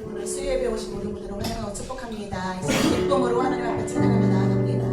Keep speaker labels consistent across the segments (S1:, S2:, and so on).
S1: 오늘 수요예배 오신 모든 분들을 환영하고 축복합니다. 이제 기쁨으로 하나님 앞에 찬양하며 나아갑니다.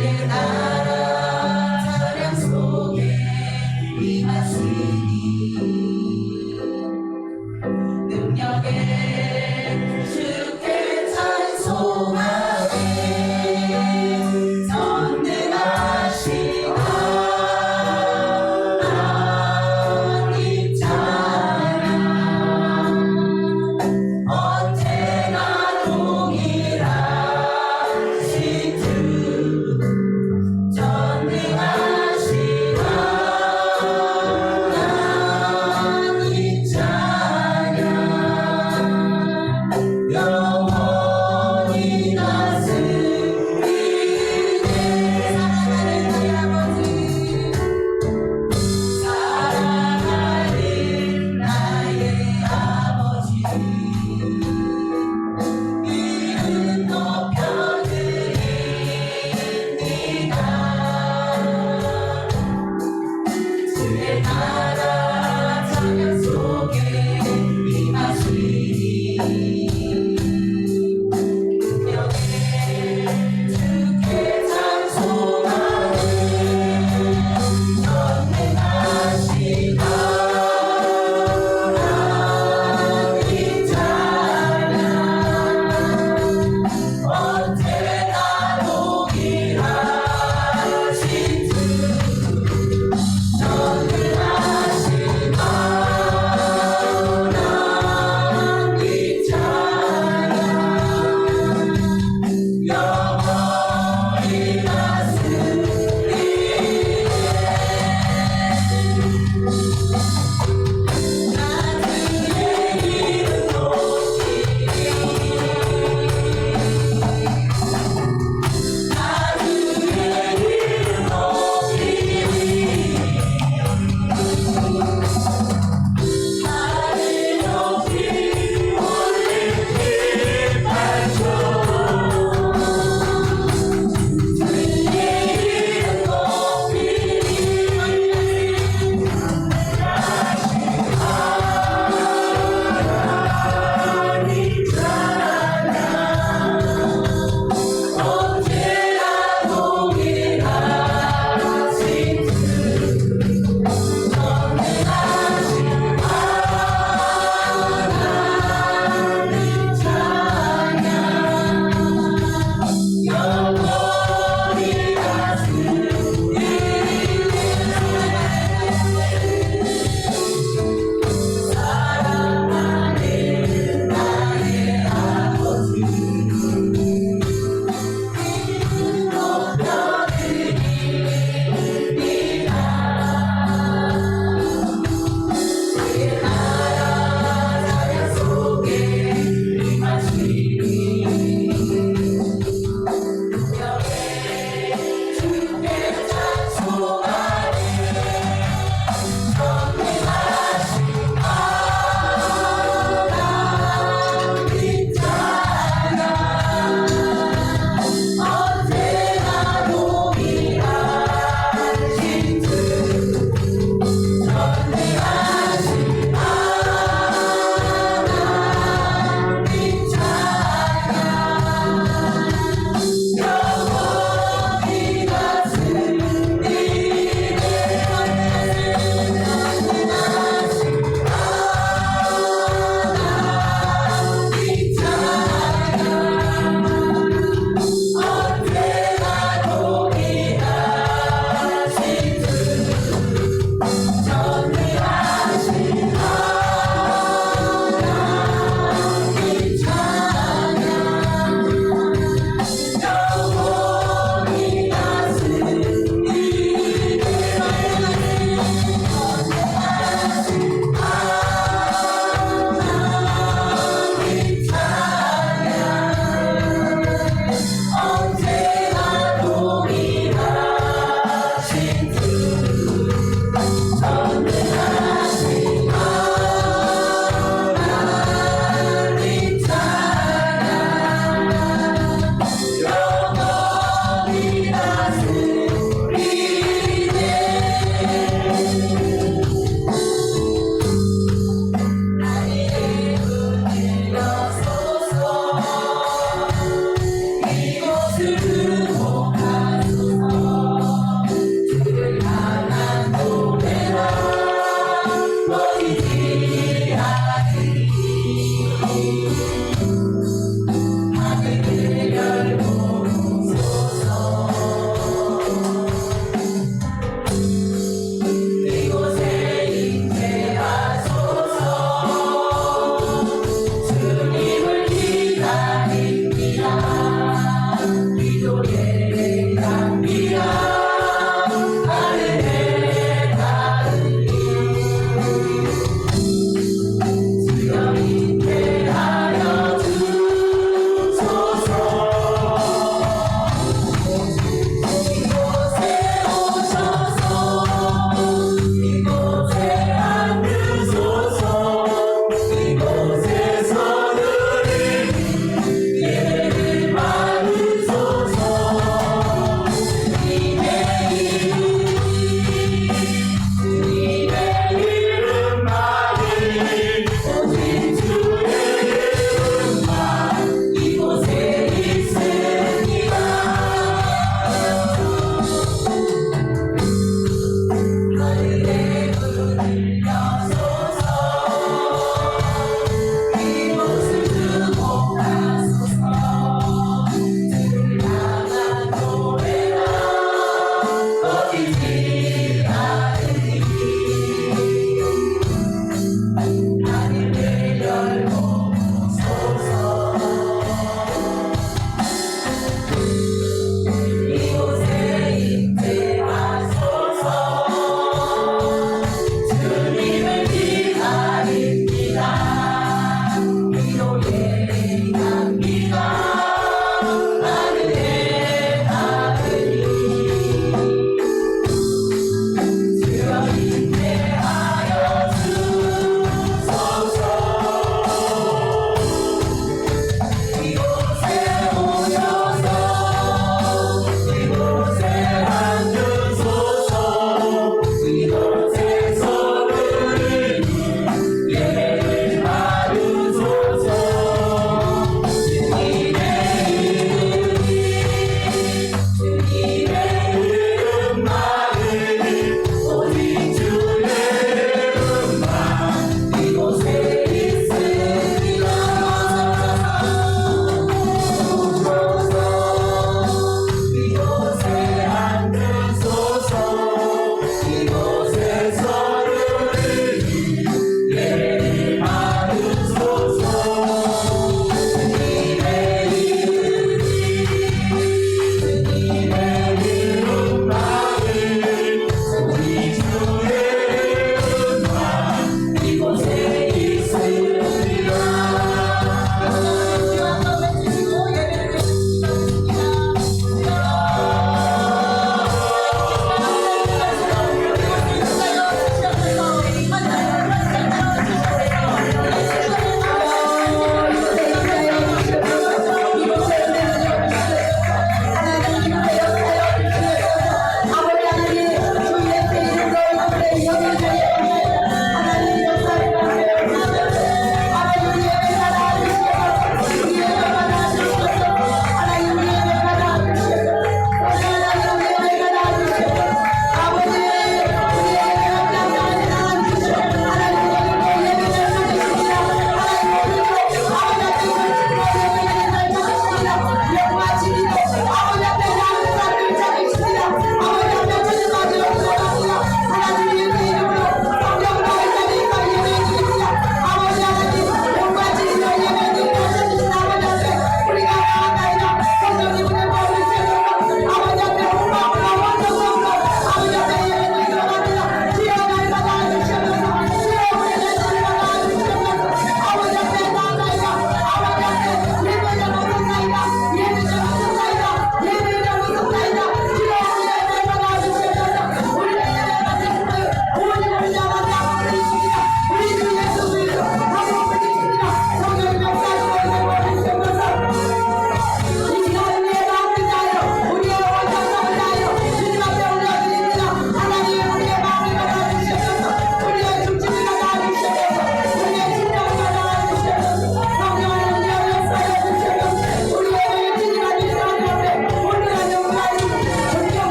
S1: 주의 나라 찬양 속에 임하시니 능력에 주께 찬송하네 전능하신 하나님 찬양 언제나 동일하신 주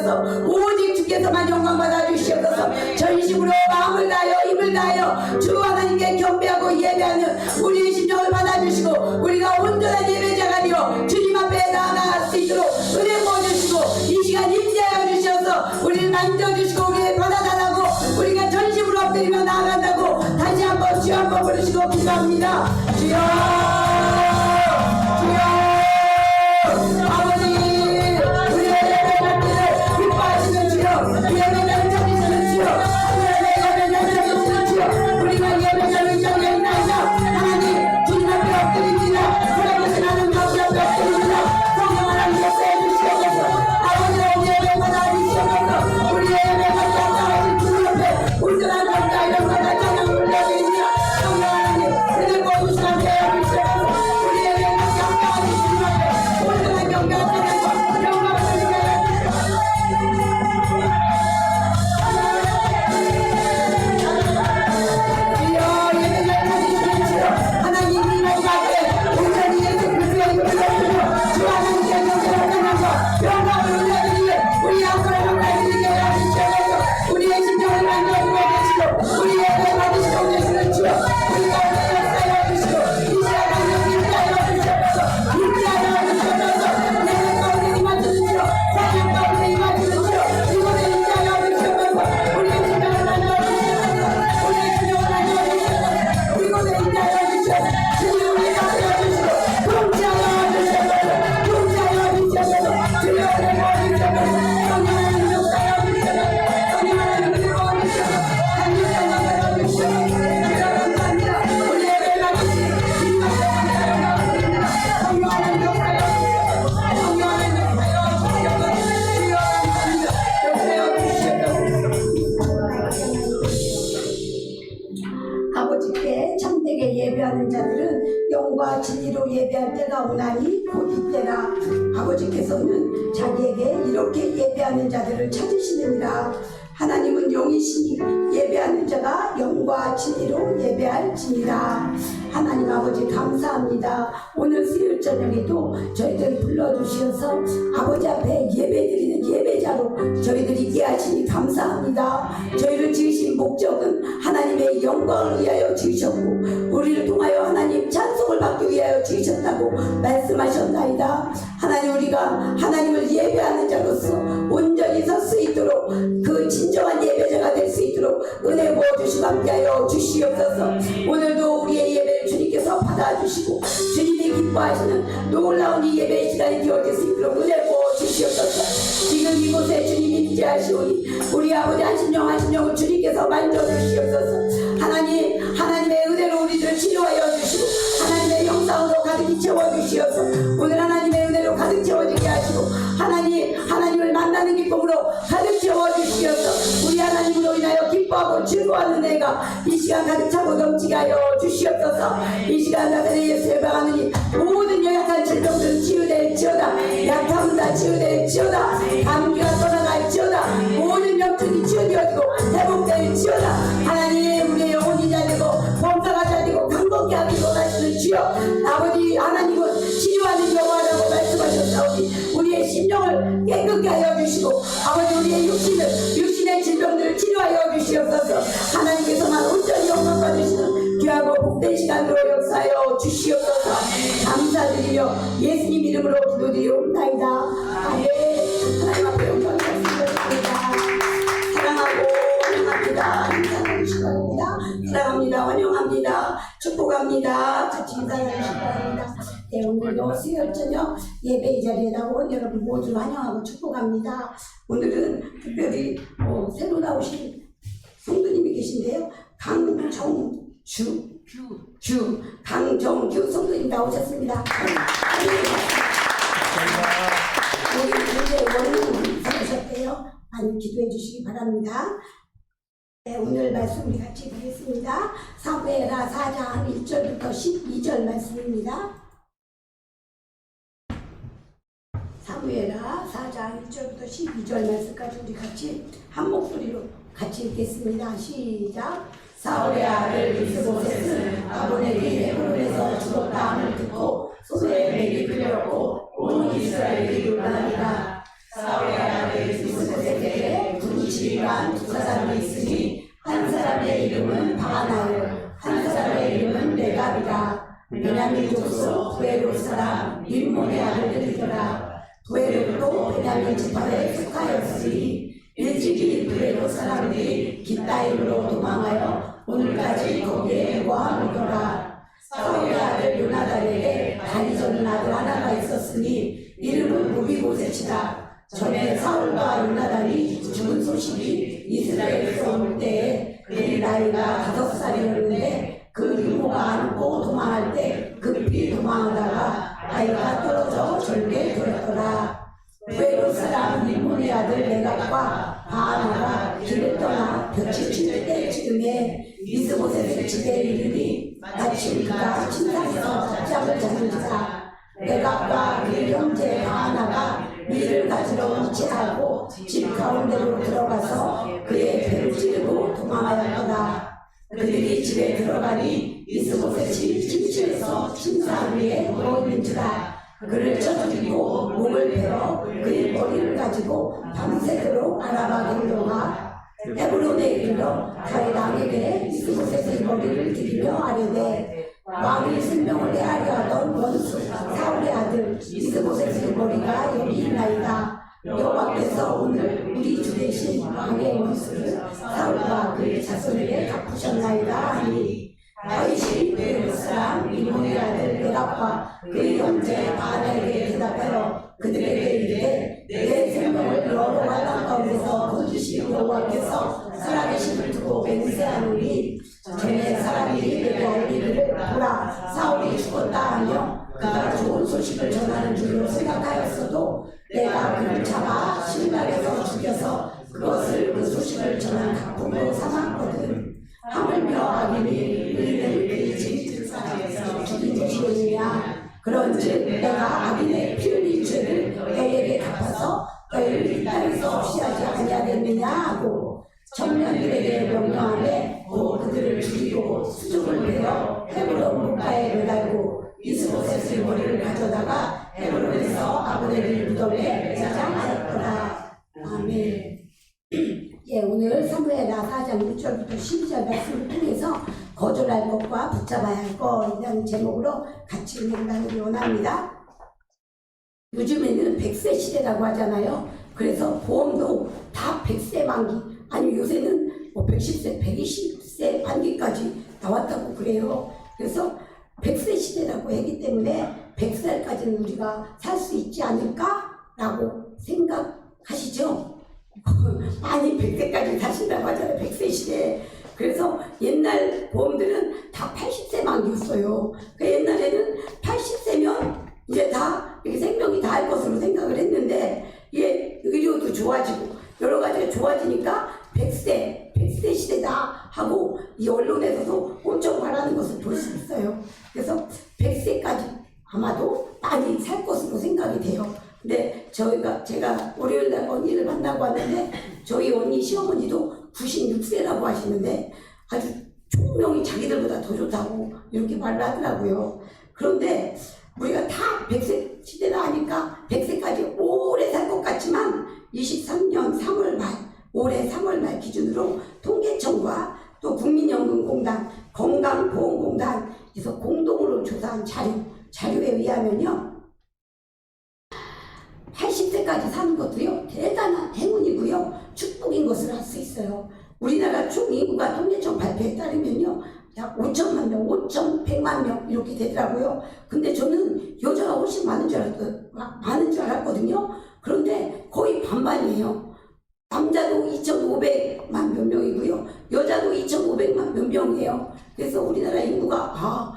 S2: 주시옵소서. 오직 주께서만 영광 받아 주시옵소서. 전심으로 마음을 다하여 힘을 다하여 주 하나님께 경배하고 예배하는 우리의 심령을 받아 주시고 우리가 온전한 예배자가 되어 주님 앞에 나아갈 수 있도록 은혜 부어주시고 이 시간 임재하여 주셔서 우리를 만져주시고 우리를 받아달라고 우리가 전심으로 엎드리며 나아간다고 다시 한번 주여 한번 부르시고 기도합니다. 주여 주여 아버지 우리의 예배할 때를 기뻐하시는 주여 예배자를 찾으시는 주여 예배자를 찾으시는 주여 우리가 예배자를 찾아 있나이다. 하나님 주님 앞에 엎드립니다. 살아계신 하나님 앞에 엎드립니다. 성령 하나님 역사해 주시옵소서. 아버지의 예배 받아 주시옵소서. 우리의 예배 받지 않는 주님 앞에 온전한 감사 이름과 찬양을 올려드립니다. 성령 하나님 은혜 부어주시는 되어 주시옵소서. 우리의 예배 받지 않는 주님 앞에 온전한 경배와 찬양과 영광을 드리며 주여 예배자를 찾으시는 주여 하나님 이 말씀 앞에 온전히 예수 그리스도의 이름을 드리며 주 하나님께 영광을 찬양과 영광을 올려드리며 우리 앞으로 영광을 드리게 하여 주시옵소서. 우리의 심정을 만져 주시고 우리의 예배 받으시고 계시는 주여 우리 가운데 역사하여 주시고 이 시간 하나님 임재하여 주시옵소서. 임재하여 주시옵소서. 예배 가운데 임하시는 주여 사명 가운데 임하시는 주여 이곳에 임재하여 주시옵소서. 우리의 심정을 만져 주시옵소서. 우리의 심정을 만져 주시옵소서. 이곳에 임재하여 주시옵소서. 주님 우리 역사하여 주시고 통치하여 주시옵소서. 통치하여 주시옵소서. 주여 은혜 부어주시옵소서. 성령 하나님 역사하여 주시옵소서. 성령 하나님 은혜 부어주시옵소서. 하나님 영광 받아주시옵소서. 주여 감사합니다. 우리 예배 받으시니 주님 앞에 감사드립니다. 성령 하나님 역사하여 주시옵소서. 성령 하나님 역사하여 주시옵소서. 주여 감사합니다. 역사하여 주시옵소서. 아버지께 참되게 예배하는 자들은 영과 진리로 예배할 때가 오나니 곧 이때라. 아버지께서는 자기에게 이렇게 예배하는 자들을 찾으시느니라. 하나님은 영이시니 예배하는 자가 영과 진리로 예배할지니라. 하나님 아버지 감사합니다. 오늘 수요일 저녁에도 저희들 불러주셔서 아버지 앞에 예배드리는 예배자로 저희들 있게 하시니 감사합니다. 저희를 지으신 목적은 하나님의 영광을 위하여 지으셨고 우리를 통하여 하나님 찬송을 받기 위하여 지으셨다고 말씀하셨나이다. 하나님 우리가 하나님을 예배하는 자로서 온전히 설 수 있도록 그 진정한 예배자가 될 수 있도록 은혜 부어주시고 함께하여 주시옵소서. 오늘도 우리의 예배를 주님께서 받아주시고 주님이 기뻐하시는 놀라운 이 예배의 시간이 되어질 수 있도록 은혜 부어주시옵소서. 지금 이곳에 주님이 임재하시오니 우리 아버지 한심령을 주님께서 만져주시옵소서. 하나님의 은혜로 우리를 치료하여 주시고 하나님의 영광으로 가득히 채워주시옵소서. 오늘 하나님의 은혜로 가득 채워지게 하시고 하나님을 만나는 기쁨으로 가득 채워주시옵소서. 우리 하나님으로 인하여 기뻐하고 즐거워하는 은혜가 이 시간 가득 차고 넘치게 하여 주시옵소서. 이 시간 나사렛 예수 예방하느니 모든 연약한 질병들은 치유될지어다. 약함은 다 치유될지어다. 감기가 떠나갈지어다. 모든 염증이 치유되어지고 회복될지어다. 하나님 우리의 영혼이 잘되고 범사가 잘되고 강건케 하기 원하시는 주여 아버지 하나님은 치료하는 영화라고 말씀하셨사오니 우리의 심령을 깨끗게 하여 주시고 아버지 우리의 육신의 질병들을 치료하여 주시옵소서. 하나님께서만 온전히 영광 받으시는 귀하고 복된 시간으로 역사하여 주시옵소서. 감사드리며 예수님 이름으로 기도드리옵나이다. 아멘. 하나님 앞에 영광 받으시옵나이다. 사랑하고 환영합니다. 인사하는 시간입니다. 사랑합니다. 환영합니다. 축복합니다. 같이 인사하는 시간입니다. 네, 오늘도 수요일 저녁 예배의 자리에 나온 여러분 모두 환영하고 축복합니다. 오늘은 특별히 새로 나오신 성도님이 계신데요. 강정규 성도님 나오셨습니다. 우리 교회 원룸 사셨대요. 많이 기도해 주시기 바랍니다. 네, 오늘 말씀 우리 같이 보겠습니다. 사무엘하 4장 1절부터 12절 말씀입니다. 사무엘하 4장 1절부터 12절 말씀까지 우리 같이 한 목소리로 같이 읽겠습니다. 시작. 사울의 아들 이스보셋은 아본에게 헤브론에서 죽었다함을 듣고 소수의 맥이 끌렸고 온 이스라엘이 놀라니라. 사울의 아들 이스보셋은 지휘관 두 사람이 있으니 한 사람의 이름은 바하나요 한 사람의 이름은 레갑이라. 베냐민 족속 부에롯 사람 림몬의 아들들이더라. 부에롯도 베냐민 지파에 속하였으니 일찍이 부에롯 사람들이 깃다임으로 도망하여 오늘까지 거기에 거하노더라. 사울의 아들 요나단에게 다리 저는 아들 하나가 있었으니 이름은 무비보셋이라. 전에 사울과 요나단이 죽은 소식이 이스라엘에서 올 때에 그의 나이가 5살이었는데 그 유모가 안고 도망할 때 급히 도망하다가 아이가 떨어져 절개 되었더라. 부에롯 사람 림몬의 아들 레갑과 바하나가 길을 떠나 볕이 칠 때쯤에 이스보셋의 집에 이르니 마침 그가 침상에서 잡장을 잡는지라. 레갑과 그의 형제 바하나가 밀을 가지러 이치하고 집 가운데로 들어가서 그의 배를 찌르고 도망하였더라. 그들이 집에 들어가니 이스보셋이 침실에서 침상 위에 누워있는지라. 그를 쳐 죽이고 목을 베어 그의 머리를 가지고 밤새도록 알아봐 경도가 헤브론에 이르러 다윗 왕에게 이스보셋의 머리를 드리며 아뢰되 왕이 생명을 내하려 하던 원수 사울의 아들 이스보셋의 머리가 여기 있나이다. 여호와께서 오늘 우리 주 대신 왕의 원수를 사울과 그의 자손에게 갚으셨나이다 하니 다윗이 부에롯 사람 림몬의 아들 레갑과 그의 형제 바하나에게 대답하여 그들에게 이르되 내 생명을 여러 환난 가운데서 건지신 여호와께서 살아계심을 두고 맹세하노니 전에 사람이 내게 알리기를 보라 사울이 죽었다 하며 그가 좋은 소식을 전하는 줄로 생각하였어도 내가 그를 잡아 신락에서 죽여서 그것을 그 소식을 전한 각품으로 삼았거든. 하물며 악인이 의인을 그의 집 등산에서 죽인 것이오느냐. 그런즉 내가 악인의 피 흘린 죄를 그에게 갚아서 그를 이 땅에서 없이 하지 아니하겠느냐 하고 청년들에게 명령하되 또 그들을 죽이고 수족을 베어 헤브론 물가에 매달고 이스보셋의 머리를 가져다가 헤브론에서 아브넬의 무덤에 매장하였더라. 아멘. 예, 오늘 사무엘하 4장 6절부터 12절 말씀을 통해서 거절할 것과 붙잡아야 할 것이라는 제목으로 같이 은혜를 나누기 원합니다. 요즘에는 100세 시대라고 하잖아요. 그래서 보험도 다 100세 만기, 아니 요새는 뭐 110세, 120세 만기까지 나왔다고 그래요. 그래서 100세 시대라고 하기 때문에 100살까지는 우리가 살 수 있지 않을까라고 생각하시죠? 많이 100세까지 사신다고 하잖아요. 100세 시대에. 그래서 옛날 보험들은 다 80세 만기였어요. 그러니까 옛날에는 80세면 이제 다 이렇게 생명이 다 할 것으로 생각을 했는데 이게 의료도 좋아지고 여러 가지가 좋아지니까 100세 시대다 하고 이 언론에서도 엄청 말하는 것을 볼 수 있어요. 그래서 100세까지 아마도 많이 살 것으로 생각이 돼요. 근데 제가 월요일날 언니를 만나고 왔는데 저희 언니 시어머니도 96세라고 하시는데 아주 총명이 자기들보다 더 좋다고 이렇게 말을 하더라고요. 그런데 우리가 다 100세 시대다 하니까 100세까지 오래 살 것 같지만 23년 3월 말 올해 3월 말 기준으로 통계청과 또 국민연금공단, 건강보험공단에서 공동으로 조사한 자료에 의하면요 80세까지 사는 것도요 대단한 행운이고요 축복인 것을 알 수 있어요. 우리나라 총 인구가 통계청 발표에 따르면요 약 5천만 명, 5,100만 명 이렇게 되더라고요. 근데 저는 여자가 훨씬 많은 줄 알았거든요. 그런데 거의 반반이에요. 남자도 2,500만 몇 명이고요. 여자도 2,500만 몇 명이에요. 그래서 우리나라 인구가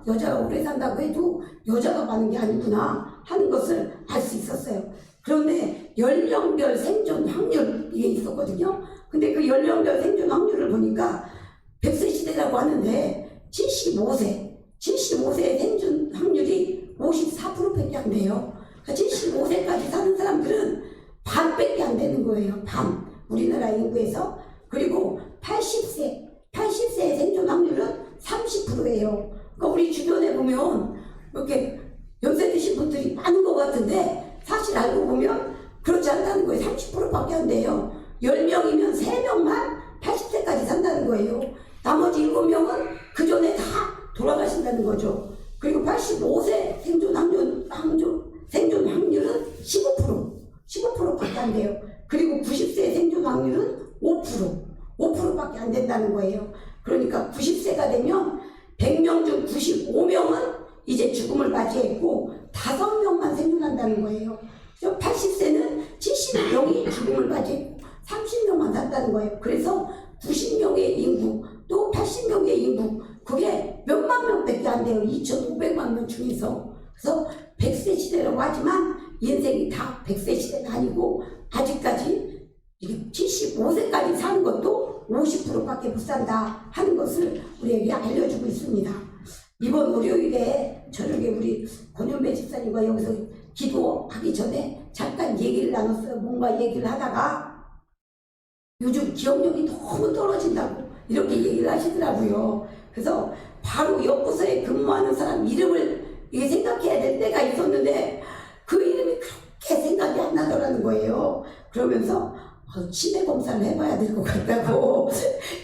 S2: 여자가 오래 산다고 해도 여자가 많은 게 아니구나 하는 것을 알 수 있었어요. 그런데 연령별 생존 확률 이게 있었거든요. 근데 그 연령별 생존 확률을 보니까 100세 시대라고 하는데 75세의 생존 확률이 54%밖에 안 돼요. 그러니까 75세까지 사는 사람들은 반밖에 안 되는 거예요. 반. 우리나라 인구에서. 그리고 80세의 생존 확률은 30%예요. 그러니까 우리 주변에 보면 이렇게 연세 드신 분들이 많은 것 같은데 사실 알고 보면 그렇지 않다는 거예요. 30%밖에 안 돼요. 10명이면 3명만 80세까지 산다는 거예요. 나머지 7명은 그 전에 다 돌아가신다는 거죠. 그리고 85세 생존 확률은 15%밖에 안 돼요. 그리고 90세 생존 확률은 5%밖에 안 된다는 거예요. 그러니까 90세가 되면 100명 중 95명은 이제 죽음을 맞이했고 5명만 생존한다는 거예요. 80세는 70명이 죽음을 맞이했고 30명만 산다는 거예요. 그래서 90명의 인구 또 80명의 인구 그게 몇만 명밖에 안 돼요. 2,500만 명 중에서. 그래서 100세 시대라고 하지만 인생이 다 100세 시대는 아니고 아직까지 75세까지 사는 것도 50%밖에 못 산다 하는 것을 우리에게 알려주고 있습니다. 이번 월요일에 저녁에 우리 권현배 집사님과 여기서 기도하기 전에 잠깐 얘기를 나눴어요. 뭔가 얘기를 하다가 요즘 기억력이 너무 떨어진다고 이렇게 얘기를 하시더라고요. 그래서 바로 옆부서에 근무하는 사람 이름을 생각해야 될 때가 있었는데 그 이름이 그렇게 생각이 안 나더라는 거예요. 그러면서 치매 검사를 해봐야 될 것 같다고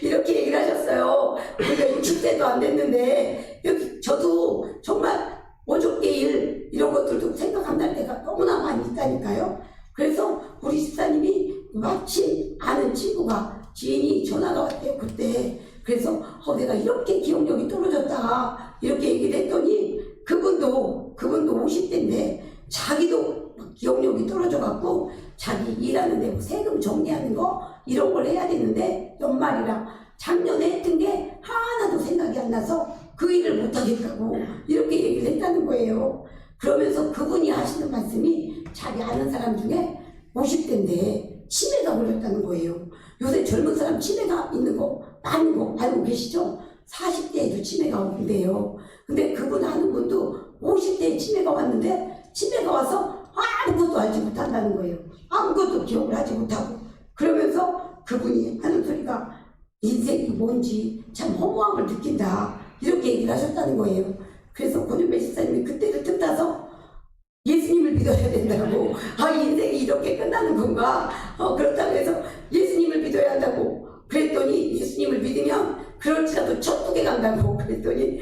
S2: 이렇게 얘기를 하셨어요. 우리가 60대도 안 됐는데 여기 저도 정말 어저께 일 이런 것들도 생각 안 날 때가 너무나 많이 있다니까요. 그래서 우리 집사님이 마침 아는 친구가 지인이 전화가 왔대요. 그때 그래서 내가 이렇게 기억력이 떨어졌다 이렇게 얘기를 했더니 그분도 50대인데 자기도 기억력이 떨어져갖고 자기 일하는 데 세금 정리하는 거 이런 걸 해야 되는데 연말이라 작년에 했던 게 하나도 생각이 안 나서 그 일을 못하겠다고 이렇게 얘기를 했다는 거예요. 그러면서 그분이 하시는 말씀이 자기 아는 사람 중에 50대인데 치매가 걸렸다는 거예요. 요새 젊은 사람 치매가 있는 거 많은 거 알고 계시죠? 40대에도 치매가 온대요. 근데 그분 아는 분도 50대에 치매가 왔는데 치매가 와서 아무것도 알지 못한다는 거예요. 아무것도 기억을 하지 못하고 그러면서 그분이 하는 소리가 인생이 뭔지 참 허무함을 느낀다 이렇게 얘기를 하셨다는 거예요. 그래서 권현배 집사님이 그때를 틈타서 예수님을 믿어야 된다고 인생이 이렇게 끝나는 건가 그렇다고 해서 예수님을 믿어야 한다고 그랬더니 예수님을 믿으면 그럴지라도 천국에 간다고 그랬더니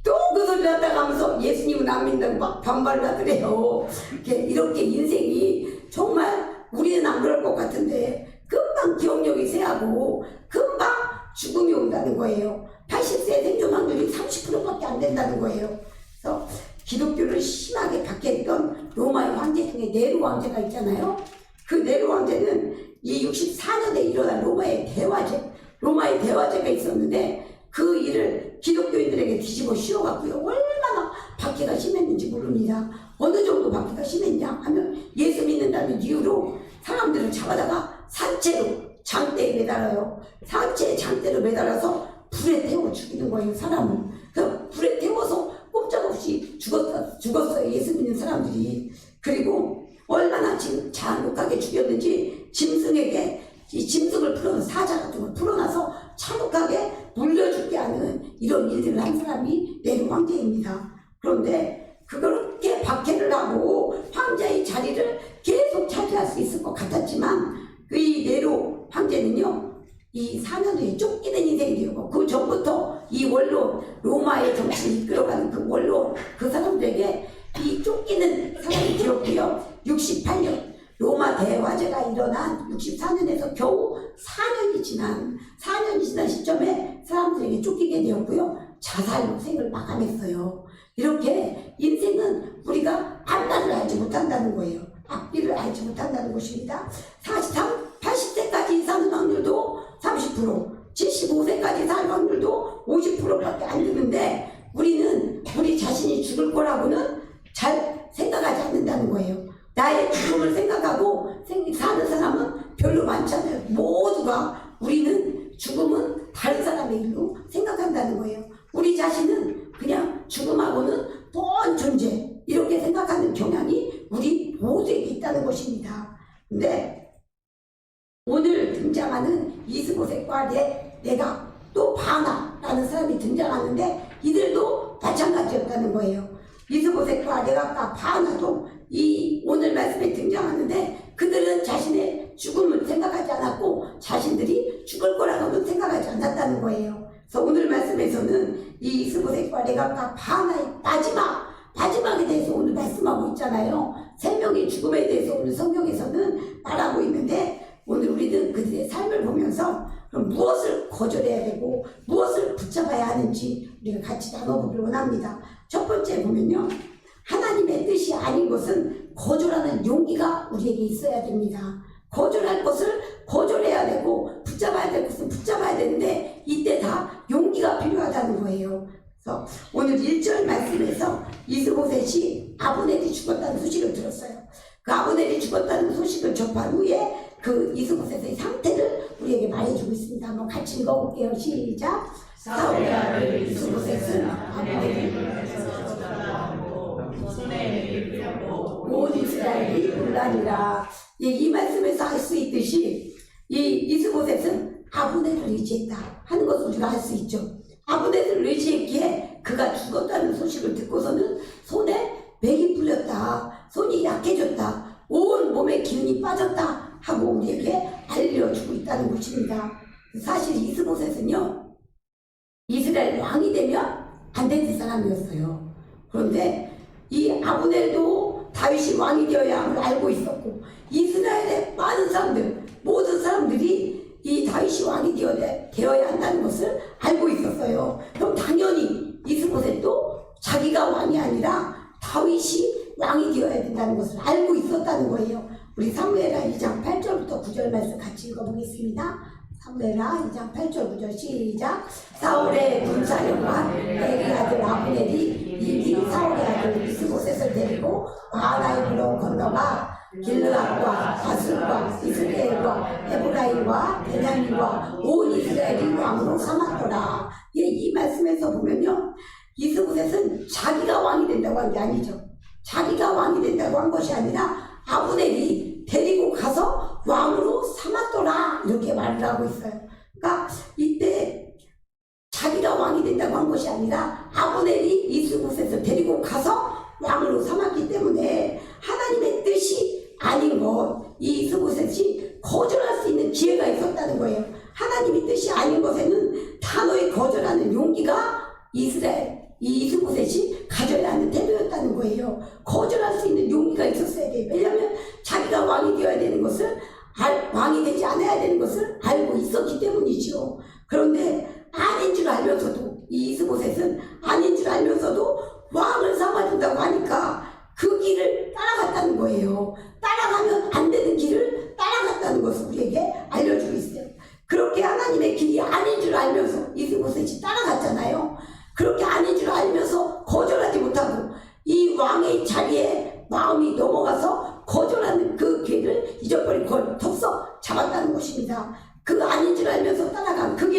S2: 또 그 소리를 하다가 하면서 예수님은 안 믿는다고 막 반발을 하더래요. 이렇게 인생이 정말 우리는 안 그럴 것 같은데 금방 기억력이 쇠하고 금방 죽음이 온다는 거예요. 80세 생존 확률이 30%밖에 안 된다는 거예요. 그래서 기독교를 심하게 박해했던 로마의 황제 중에 네로 황제가 있잖아요. 그 네로 황제는 이 64년에 일어난 로마의 대화제가 있었는데 그 일을 기독교인들에게 뒤집어 씌워갖고요. 얼마나 박해가 심했는지 모릅니다. 어느 정도 박해가 심했냐 하면 예수 믿는다는 이유로 사람들을 잡아다가 산채로 장대에 매달아요. 산채에 장대로 매달아서 불에 태워 죽이는 거예요. 사람을. 그래서 불에 태워서 꼼짝없이 죽었어요. 예수 믿는 사람들이. 그리고 얼마나 잔혹하게 죽였는지 짐승에게 이 짐승을 풀어서 사자 같은 걸 풀어놔서 잔혹하게 물려죽게 하는 이런 일들을 한 사람이 네로 황제입니다. 그런데 그렇게 박해를 하고 황제의 자리를 계속 차지할 수 있을 것 같았지만 이 네로 황제는요 이 4년 후에 쫓기는 인생이 되고 그 전부터 이 원론 로마의 정치를 이끌어가는 그 원론 그 사람들에게 이 쫓기는 사람이 되었고요. 68년 로마 대화제가 일어난 64년에서 겨우 4년이 지난 시점에 사람들에게 쫓기게 되었고요. 자살로 생을 마감했어요. 이렇게 인생은 우리가 앞날을 알지 못한다는 거예요. 앞뒤를 알지 못한다는 것입니다. 80세까지 사는 확률도 30%, 75세까지 살 확률도 50%밖에 안 되는데 우리는 우리 자신이 죽을 거라고는 잘 생각하지 않는다는 거예요. 나의 죽음을 생각하고 사는 사람은 별로 많지 않아요. 모두가 우리는 죽음은 다른 사람의 일로 생각한다는 거예요. 우리 자신은 그냥 죽음하고는 먼 존재 이렇게 생각하는 경향이 우리 모두에게 있다는 것입니다. 근데 오늘 등장하는 이스보셋과 내가 또 바나라는 사람이 등장하는데 이들도 마찬가지였다는 거예요. 이스보셋과 내가과 바나도 이 오늘 말씀에 등장하는데 그들은 자신의 죽음을 생각하지 않았고 자신들이 죽을 거라고는 생각하지 않았다는 거예요. 그래서 오늘 말씀에서는 이 이스보셋과 레갑과 바하나의 마지막에 대해서 오늘 말씀하고 있잖아요. 세 명의 죽음에 대해서 오늘 성경에서는 말하고 있는데 오늘 우리는 그들의 삶을 보면서 그럼 무엇을 거절해야 되고 무엇을 붙잡아야 하는지 우리가 같이 나눠보기를 원합니다. 첫 번째 보면요. 하나님의 뜻이 아닌 것은 거절하는 용기가 우리에게 있어야 됩니다. 거절할 것을 거절해야 되고 붙잡아야 될 것은 붙잡아야 되는데 이때 다 용기가 필요하다는 거예요. 그래서 오늘 1절 말씀에서 이스보셋이 아브넬이 죽었다는 소식을 들었어요. 그 아브넬이 죽었다는 소식을 접한 후에 그 이스보셋의 상태를 우리에게 말해주고 있습니다. 한번 같이 읽어볼게요. 시작. 사울의 아들 이스보셋은 아브넬이 온 이스라엘이 논란이라. 이 말씀에서 알 수 있듯이 이 이스보셋은 아브넬을 의지했다 하는 것을 우리가 알 수 있죠. 아브넬을 의지했기에 그가 죽었다는 소식을 듣고서는 손에 맥이 풀렸다, 손이 약해졌다, 온 몸에 기운이 빠졌다 하고 우리에게 알려주고 있다는 것입니다. 사실 이스보셋은요, 이스라엘 왕이 되면 안 되는 사람이었어요. 그런데 이 아브넬도 다윗이 왕이 되어야 함을 알고 있었고 이스라엘의 많은 사람들, 모든 사람들이 이 다윗이 왕이 되어야 한다는 것을 알고 있었어요. 그럼 당연히 이스보셋도 자기가 왕이 아니라 다윗이 왕이 되어야 된다는 것을 알고 있었다는 거예요. 우리 사무엘하 2장 8절부터 9절 말씀 같이 읽어보겠습니다. 사무엘하 2장 8절 9절 시작. 사울의 군사령관 내리 아들 아브넬이 이미 사울의 아들 이스보셋을 데리고 바하나임으로 건너가 길르앗과 바술과 이스라엘과 에브라임과 베냐민과 온 이스라엘이 왕으로 삼았더라. 이 말씀에서 보면요, 이스보셋은 자기가 왕이 된다고 한 게 아니죠. 자기가 왕이 된다고 한 것이 아니라 아브넬이 데리고 가서 왕으로 삼았더라 이렇게 말을 하고 있어요. 그러니까 이때 자기가 왕이 된다고 한 것이 아니라 아브넬이 이스보셋을 데리고 가서 왕으로 삼았기 때문에 하나님의 뜻이 아닌 것, 이 이스보셋이 거절할 수 있는 기회가 있었다는 거예요. 하나님의 뜻이 아닌 것에는 단호히 거절하는 용기가 이 이스보셋이 가져야 하는 태도였다는 거예요. 거절할 수 있는 용기가 있었어야 돼요. 왜냐하면 자기가 왕이 되어야 되는 것을, 왕이 되지 않아야 되는 것을 알고 있었기 때문이죠. 그런데 아닌 줄 알면서도, 이 이스보셋은 아닌 줄 알면서도 왕을 삼아준다고 하니까 그 길을 따라갔다는 거예요. 따라가면 안 되는 길을 따라갔다는 것을 우리에게 알려주고 있어요. 그렇게 하나님의 길이 아닌 줄 알면서 이스보셋이 따라갔잖아요. 그렇게 아닌 줄 알면서 거절하지 못하고 이 왕의 자리에 마음이 넘어가서 거절하는 그 길을 잊어버리고 그걸 덥석 잡았다는 것입니다. 그 아닌 줄 알면서 따라간 그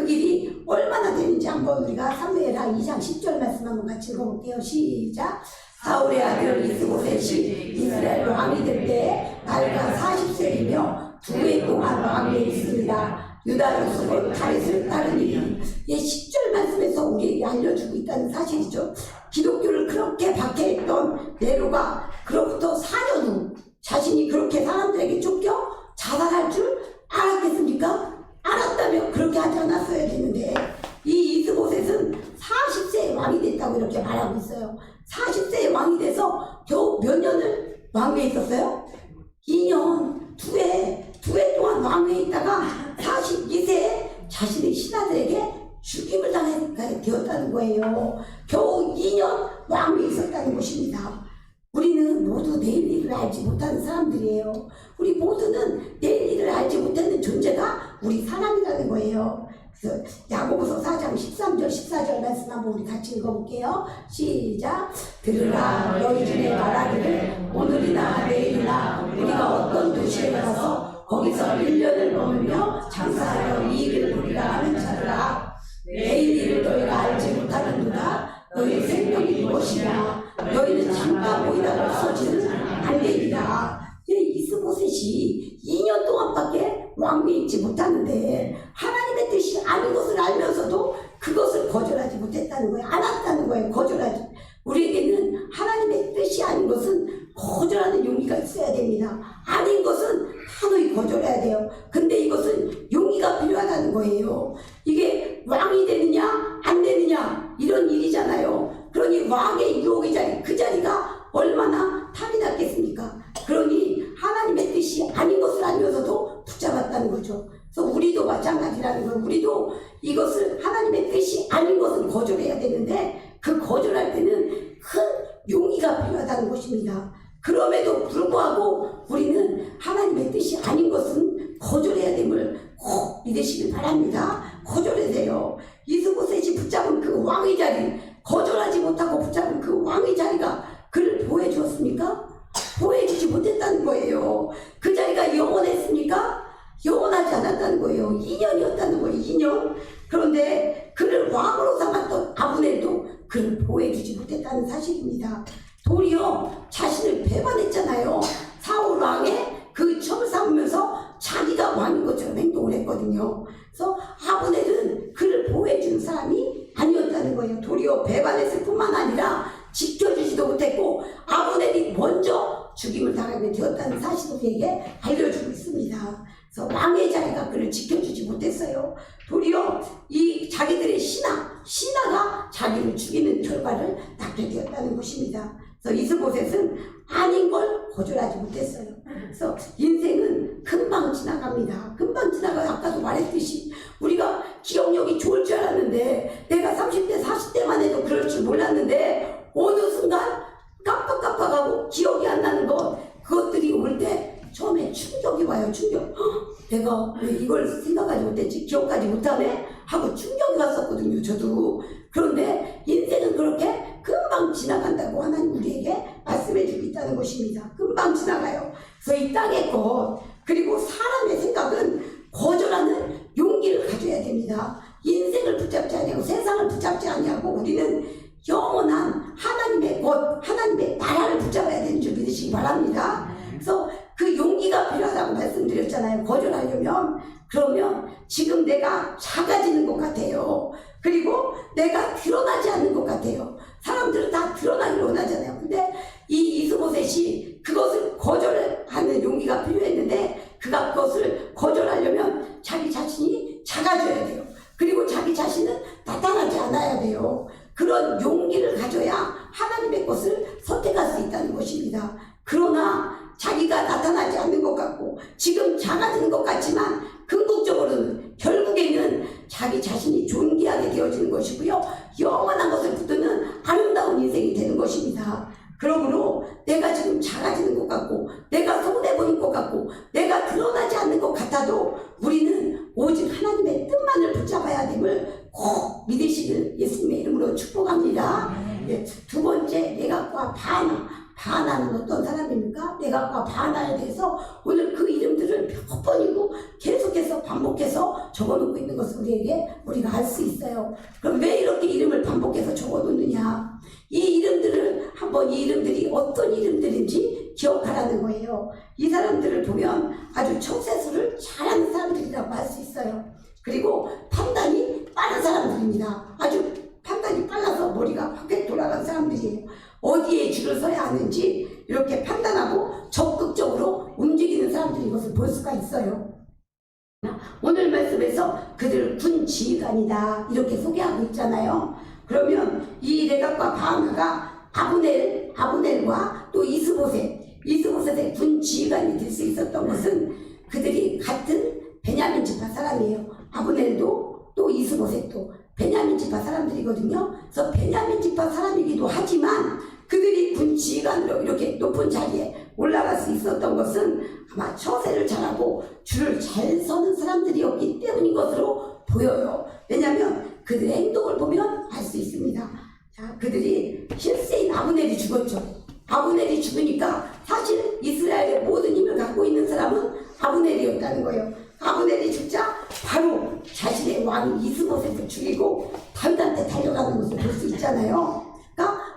S2: 길이 얼마나 되는지 한번 우리가 사무엘하 2장 10절 말씀 한번 같이 읽어볼게요. 시작. 사울의 아들 이스보셋이 이스라엘 왕이 될 때 나이가 40세이며 2해 동안 왕위에 있습니다. 유다 족속은 다윗을 따르니. 10절 말씀에서 우리에게 알려주고 있다는 사실이죠. 기독교를 그렇게 박해했던 네로가 그로부터 4년 후 자신이 그렇게 사람들에게 쫓겨 자살할 줄 알았겠습니까? 알았다면 그렇게 하지 않았어야 되는데 이 이스보셋은 40세에 왕이 됐다고 이렇게 말하고 있어요. 40세에 왕이 돼서 겨우 몇 년을 왕위에 있었어요? 2년, 2해 동안 왕위에 있다가 42세에 자신의 신하들에게 죽임을 당하게 되었다는 거예요. 겨우 2년 왕위에 있었다는 것입니다. 우리는 모두 내일 일을 알지 못하는 사람들이에요. 우리 모두는 내일 일을 알지 못하는 존재가 우리 사람이라는 거예요. 그래서 야고보서 4장 13절 14절 말씀 한번 우리 같이 읽어볼게요. 시작. 들으라 너희 중에 말하기를 오늘이나 내일이나 우리가 어떤 도시에 가서 거기서 1년을 머물며 장사하여 이익을 보리라 하는 자들아, 내일 일을 너희가 알지 못하는도다. 너희 생명이 무엇이냐? 너희는 잠깐 보이다가 없어지는 안되리라. 이스보셋이 2년 동안밖에 왕위에 있지 못하는데 하나님의 뜻이 아닌 것을 알면서도 그것을 거절하지 못했다는 거예요. 알았다는 거예요. 거절하지. 우리에게는 하나님의 뜻이 아닌 것은 거절하는 용기가 있어야 됩니다. 아닌 것은 단호히 거절해야 돼요. 근데 이것은 용기가 필요하다는 거예요. 이게 왕이 되느냐 안 되느냐 이런 일이잖아요. 그러니 왕의 유혹의 자리, 그 자리가 얼마나 탐이 났겠습니까? 그러니 하나님의 뜻이 아닌 것을 알면서도 붙잡았다는 거죠. 그래서 우리도 마찬가지라는 거예요. 우리도 이것을 하나님의 뜻이 아닌 것은 거절해야 되는데 그 거절할 때는 큰 용기가 필요하다는 것입니다. 그럼에도 불구하고 우리는 하나님의 뜻이 아닌 것은 거절해야 됨을 꼭 믿으시길 바랍니다. 거절해야 돼요. 이스보셋이 붙잡은 그 왕의 자리, 거절하지 못하고 붙잡은 그 왕의 자리가 그를 보호해주었습니까? 보호해주지 못했다는 거예요. 그 자리가 영원했습니까? 영원하지 않았다는 거예요. 2년이었다는 거예요. 2년. 그런데 그를 왕으로 삼았던 아브넬도 그를 보호해주지 못했다는 사실입니다. 도리어 자신을 배반했잖아요. 사울 왕의 그 점을 삼으면서 자기가 왕인 것처럼 행동을 했거든요. 그래서 아브넬은 그를 보호해주는 사람이 아니었다는 거예요. 도리어 배반했을 뿐만 아니라 지켜주지도 못했고 아브넬이 먼저 죽임을 당하게 되었다는 사실을 우리에게 알려주고 있습니다. 그래서 왕의 자리가 그를 지켜주지 못했어요. 도리어 이 자기들의 신하가 자기를 죽이는 결과를 낳게 되었다는 것입니다. 그래서 이스보셋은 아닌 걸 거절하지 못했어요. 그래서 인생은 금방 지나갑니다. 금방 지나가요. 아까도 말했듯이 우리가 기억력이 좋을 줄 알았는데 내가 30대 40대만 해도 그럴 줄 몰랐는데 어느 순간 깜빡깜빡하고 기억이 안 나는 것, 그것들이 올 때 처음에 충격이 와요. 충격. 내가 왜 이걸 생각하지 못했지, 기억하지 못하네 하고 충격이 왔었거든요. 저도. 그런데 인생은 그렇게 금방 지나간다고 하나님 우리에게 말씀해 주고 있다는 것입니다. 금방 지나가요. 그래서 이 땅의 것, 그리고 사람의 생각은 거절하는 용기를 가져야 됩니다. 인생을 붙잡지 아니하고 세상을 붙잡지 아니하고 우리는 영원한 하나님의 것, 하나님의 나라를 붙잡아야 되는 줄 믿으시기 바랍니다. 그래서 그 용기가 필요하다고 말씀드렸잖아요. 거절하려면. 그러면 지금 내가 작아지는 것 같아요. 그리고 내가 드러나지 않는 것 같아요. 사람들은 다 드러나기를 원하잖아요. 근데 이 이스보셋이 그것을 거절하는 용기가 필요했는데 그가 그것을 거절하려면 자기 자신이 작아져야 돼요. 그리고 자기 자신은 나타나지 않아야 돼요. 그런 용기를 가져야 하나님의 것을 선택할 수 있다는 것입니다. 그러나 자기가 나타나지 않는 것 같고 지금 작아지는 것 같지만 궁극적으로는 결국에는 자기 자신이 존귀하게 되어지는 것이고요. 영원한 것을 붙드는 아름다운 인생이 되는 것입니다. 그러므로 내가 지금 작아지는 것 같고 내가 손해보는 것 같고 내가 드러나지 않는 것 같아도 우리는 오직 하나님의 뜻만을 붙잡아야 됨을 꼭 믿으시길 예수님의 이름으로 축복합니다. 네, 두 번째, 내각과 바하나는 어떤 사람입니까? 내각과 바하나에 대해서 오늘 그 이름들을 몇 번이고 계속해서 반복해서 적어놓고 있는 것을 우리가 알 수 있어요. 그럼 왜 이렇게 이름을 반복해서 적어놓느냐? 이 이름들을 한번 이 이름들이 어떤 이름들인지 기억하라는 거예요. 이 사람들을 보면 아주 처세술을 잘하는 사람들이라고 할 수 있어요. 그리고 판단이 빠른 사람들입니다. 아주 판단이 빨라서 머리가 확 돌아간 사람들이에요. 어디에 줄을 서야 하는지 이렇게 판단하고 적극적으로 움직이는 사람들이 이것을 볼 수가 있어요. 오늘 말씀에서 그들을 군 지휘관이다 이렇게 소개하고 있잖아요. 그러면 이 레갑과 바하나가 아브넬과 또 이스보셋의 군 지휘관이 될 수 있었던 것은 그들이 같은 베냐민 지파 사람이에요. 아브넬도 또 이스보셋도 베냐민 지파 사람들이거든요. 그래서 베냐민 지파 사람이기도 하지만 그들이 군 지휘관으로 이렇게 높은 자리에 올라갈 수 있었던 것은 아마 처세를 잘하고 줄을 잘 서는 사람들이었기 때문인 것으로 보여요. 왜냐하면 그들의 행동을 보면 알 수 있습니다. 자, 그들이 힐세인 아브넬이 죽었죠. 아브넬이 죽으니까 사실 이스라엘의 모든 힘을 갖고 있는 사람은 아브넬이었다는 거예요. 아브넬이 죽자 바로 자신의 왕 이스보셋을 죽이고 다윗한테 달려가는 것을 볼 수 있잖아요. 그러니까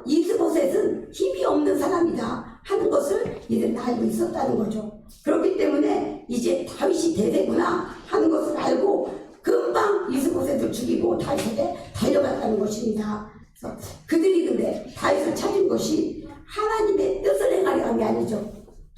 S2: 이스보셋은 힘이 없는 사람이다 하는 것을 이들은 알고 있었다는 거죠. 그렇기 때문에 이제 다윗이 대세구나 하는 것을 알고 금방 이스보셋을 죽이고 다윗에게 달려갔다는 것입니다. 그래서 그들이 근데 다윗을 찾은 것이 하나님의 뜻을 행하려 함이 아니죠.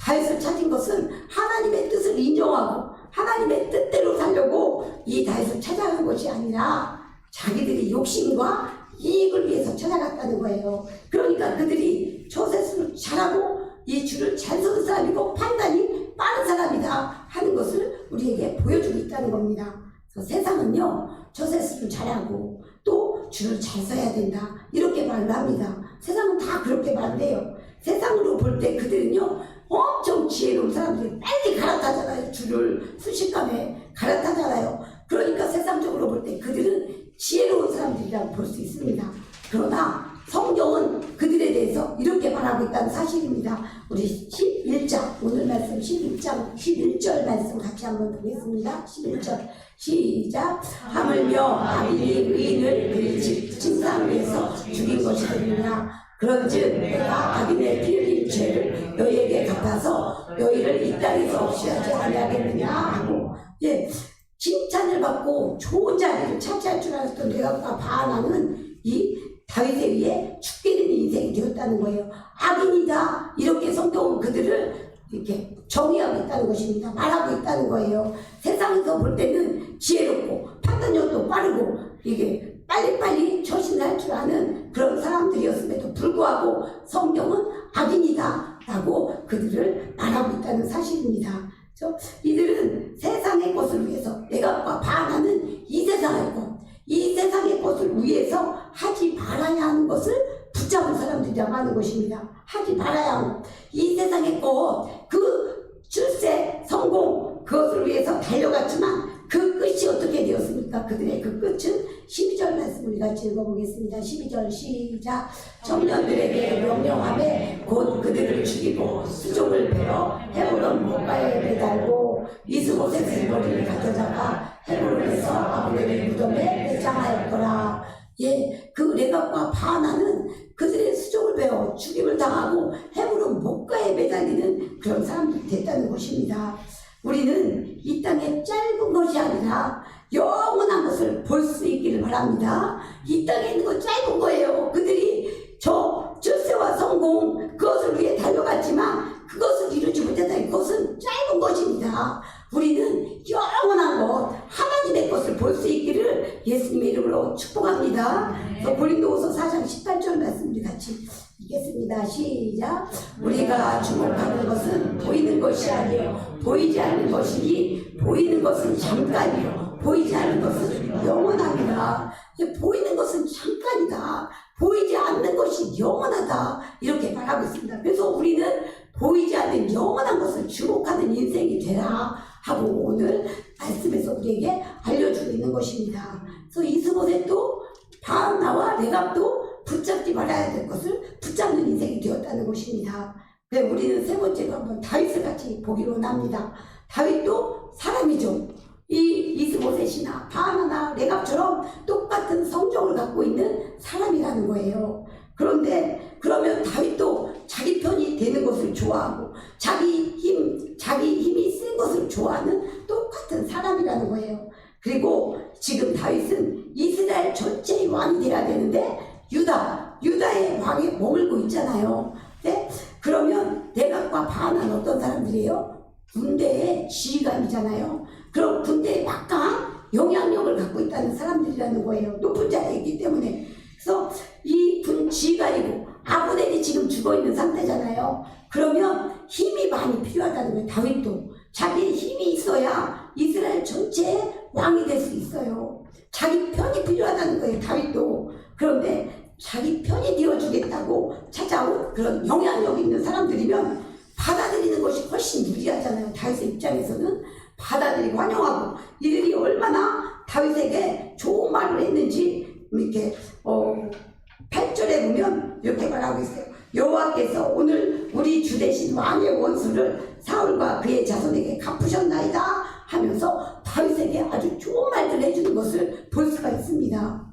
S2: 다윗을 찾은 것은 하나님의 뜻을 인정하고 하나님의 뜻대로 살려고 이 다윗을 찾아간 것이 아니라 자기들의 욕심과 이익을 위해서 찾아갔다는 거예요. 그러니까 그들이 조세수를 잘하고 이 줄을 잘 서는 사람이고 판단이 빠른 사람이다 하는 것을 우리에게 보여주고 있다는 겁니다. 그래서 세상은요, 조세수를 잘하고 또 줄을 잘 서야 된다 이렇게 말을 합니다. 세상은 다 그렇게 말을 해요. 세상으로 볼 때 그들은요, 엄청 지혜로운 사람들이 빨리 갈아타잖아요. 줄을 순식간에 갈아타잖아요. 그러니까 세상적으로 볼 때 그들은 지혜로운 사람들이라고 볼 수 있습니다. 그러나 성경은 그들에 대해서 이렇게 말하고 있다는 사실입니다. 우리 11장, 오늘 말씀 11장 11절 말씀 같이 한번 보겠습니다. 11절 시작. 하물며 아비니 의인을 그의 집 침상을 위해서 죽인 것이거니와 그런즉 내가 악인의 피 흘린 죄를 너희에게 갚아서 너희를 이 땅에서 없이 하지 아니하겠느냐 하고, 칭찬을 받고 좋은 자리를 차지할 줄 알았던 레갑과 바하나는 이 다윗에 의해 죽게 되는 인생이 되었다는 거예요. 악인이다 이렇게 성경은 그들을 이렇게 정의하고 있다는 것입니다. 말하고 있다는 거예요. 세상에서 볼 때는 지혜롭고 판단력도 빠르고 이게 빨리빨리 처신할 줄 아는 그런 사람들이었음에도 불구하고 성경은 악인이다 라고 그들을 말하고 있다는 사실입니다. 이들은 세상의 것을 위해서, 레갑과 바하나는 이 세상의 것, 이 세상의 것을 위해서 하지 말아야 하는 것을 붙잡은 사람들이라고 하는 것입니다. 하지 말아야 하는 이 세상의 것, 그 출세, 성공, 그것을 위해서 달려갔지만 그 끝이 어떻게 되었습니까? 그들의 그 끝은 12절 말씀 우리 같이 읽어보겠습니다. 12절 시작. 청년들에게 명령하되 곧 그들을 죽이고 수족을 베어 헤브론 못가에 매달고 이스보셋의 머리를 가져다가 헤브론에서 아버지의 무덤에 매장하였더라. 그 레갑과 바하나는 그들의 수족을 베어 죽임을 당하고 헤브론 못가에 매달리는 그런 사람들이 됐다는 것입니다. 우리는 이 땅에 짧은 것이 아니라 영원한 것을 볼 수 있기를 바랍니다. 이 땅에 있는 건 짧은 거예요. 그들이 저 출세와 성공 그것을 위해 달려갔지만 그것을 이루지 못했다니 그것은 짧은 것입니다. 우리는 영원한 것, 하나님의 것을 볼 수 있기를 예수님의 이름으로 축복합니다. 고린도후서 4장 18절 말씀 우리 같이 읽겠습니다. 시작. 우리가 주목하는 것은 보이는 것이 아니요 보이지 않는 것이니 보이는 것은 잠깐이요 보이지 않는 것은 영원합니다. 보이는 것은 잠깐이다. 보이지 않는 것이 영원하다. 이렇게 말하고 있습니다. 그래서 우리는 보이지 않는 영원한 것을 주목하는 인생이 되라 하고 오늘 말씀에서 우리에게 알려주고 있는 것입니다. 그래서 이스보셋도 바하나와 레갑도 붙잡지 말아야 될 것을 붙잡는 인생이 되었다는 것입니다. 우리는 세 번째로 한번 다윗을 같이 보기로 합니다. 다윗도 사람이죠. 이 이스보셋이나 바하나나 레갑처럼 똑같은 성정을 갖고 있는 사람이라는 거예요. 그런데 그러면 다윗도 자기 편이 되는 것을 좋아하고 자기 힘이 센 것을 좋아하는 똑같은 사람이라는 거예요. 그리고 지금 다윗은 이스라엘 전체의 왕이 되어야 되는데 유다의 왕에 머물고 있잖아요. 네? 그러면 레갑과 바하나는 어떤 사람들이에요? 군대의 지휘관이잖아요. 그럼 군대에 막강한 영향력을 갖고 있다는 사람들이라는 거예요. 높은 자리에 있기 때문에. 그래서 이 군 지휘관이고 아브넬이 지금 죽어있는 상태잖아요. 그러면 힘이 많이 필요하다는 거예요. 다윗도 자기의 힘이 있어야 이스라엘 전체의 왕이 될 수 있어요. 자기 편이 필요하다는 거예요. 다윗도. 그런데 자기 편이 되어주겠다고 찾아온 그런 영향력 있는 사람들이면 받아들이는 것이 훨씬 유리하잖아요. 다윗의 입장에서는 받아들이고 환영하고 이들이 얼마나 다윗에게 좋은 말을 했는지 이렇게 8절에 보면 이렇게 말하고 있어요. 여호와께서 오늘 우리 주 대신 왕의 원수를 사울과 그의 자손에게 갚으셨나이다 하면서 다윗에게 아주 좋은 말들을 해주는 것을 볼 수가 있습니다.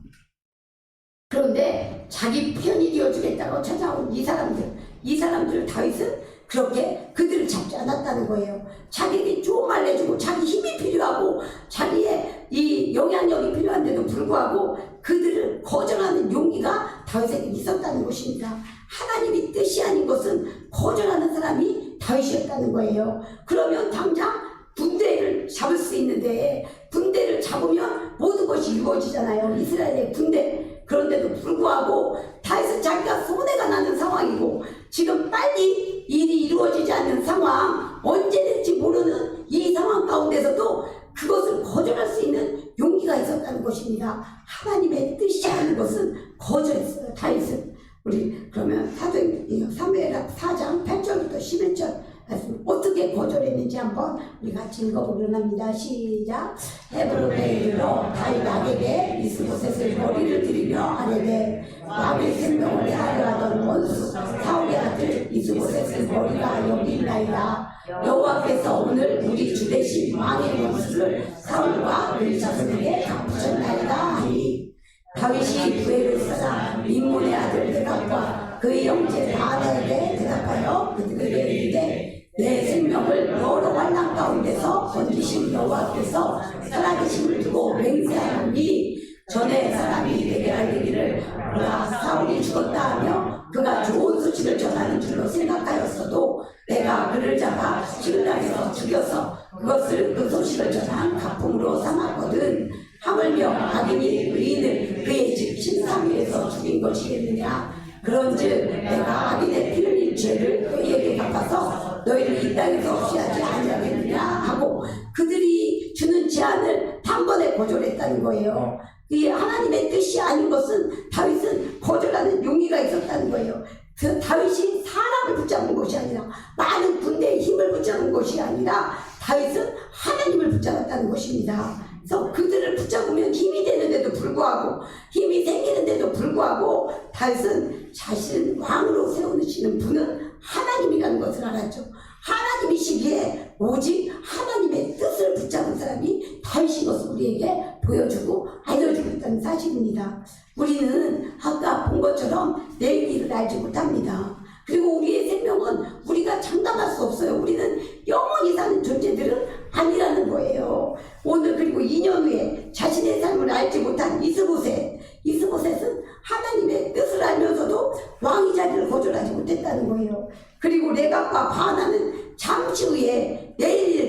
S2: 그런데 자기 편이 되어주겠다고 찾아온 이 사람들을 다윗은 그렇게 그들을 잡지 않았다는 거예요. 자기에게 좋은 말 해주고 자기 힘이 필요하고 자기의 이 영향력이 필요한데도 불구하고 그들을 거절하는 용기가 다윗에게 있었다는 것입니다. 하나님이 뜻이 아닌 것은 거절하는 사람이 다윗이었다는 거예요. 그러면 당장 군대를 잡을 수 있는데 군대를 잡으면 모든 것이 이루어지잖아요. 이스라엘의 군대. 그런데도 불구하고 다윗은 자기가 손해가 나는 상황이고 지금 빨리 일이 이루어지지 않는 상황, 언제 될지 모르는 이 상황 가운데서도 그것을 거절할 수 있는 용기가 있었다는 것입니다. 하나님의 뜻이 아닌 것은 거절했어요. 다윗은. 우리 그러면 사무엘하 4장 8절부터 11절 말씀 어떻게 거절했는지 한번 우리 같이 읽어보기로 합니다. 시작. 헤브론에 이르러 다윗 악에게 이스보셋을 머리를 들이며 아뢰되 왕의 생명을 해하려 하던 원수 사울의 아들 이스보셋의 머리가 여기 있나이다. 여호와께서 오늘 우리 주 대신 왕의 원수를 사울과 그의 자손에게 갚으셨나이다 하니 다윗이 부엘의 사람 림몬의 아들 느갑과 그의 형제 바하나에게 대답하여 그들에게 이르되 내 생명을 여러 환난 가운데서 건지신 여호와께서 살아계심을 두고 맹세하노니 전에 사람이 내게 알기를 그가 사울이 죽었다 하며 그가 좋은 소식을 전하는 줄로 생각하였어도 내가 그를 잡아 시글락에서 죽여서 그것을 그 소식을 전한 가품으로 삼았거든. 하물며 악인이 의인을 그의 집 신상위에서 죽인 것이겠느냐. 그런즉 내가 악인의 피 흘린 죄를 그에게 갚아서 너희를 이 땅에서 없이 하지 아니하겠느냐 하고 그들이 주는 제안을 단번에 거절했다는 거예요. 이 하나님의 뜻이 아닌 것은 다윗은 거절하는 용기가 있었다는 거예요. 그 다윗이 사람을 붙잡은 것이 아니라 많은 군대의 힘을 붙잡은 것이 아니라 다윗은 하나님을 붙잡았다는 것입니다. 그래서 그들을 붙잡으면 힘이 되는데도 불구하고 힘이 생기는데도 불구하고 다윗은 자신을 왕으로 세우시는 분은 하나님이라는 것을 알았죠. 하나님이시기에 오직 하나님의 뜻을 붙잡은 사람이 다윗인 것을 우리에게 보여주고 알려주고 있다는 사실입니다. 우리는 아까 본 것처럼 내일 일을 알지 못합니다. 그리고 우리의 생명은 우리가 장담할 수 없어요. 우리는 영원히 사는 존재들은 아니라는 거예요. 오늘 그리고 2년 후에 자신의 삶을 알지 못한 이스보셋은 하나님의 뜻을 알면서도 왕의 자리를 거절하지 못했다는 거예요. 그리고 레갑과 바하나는 잠시 후에 내일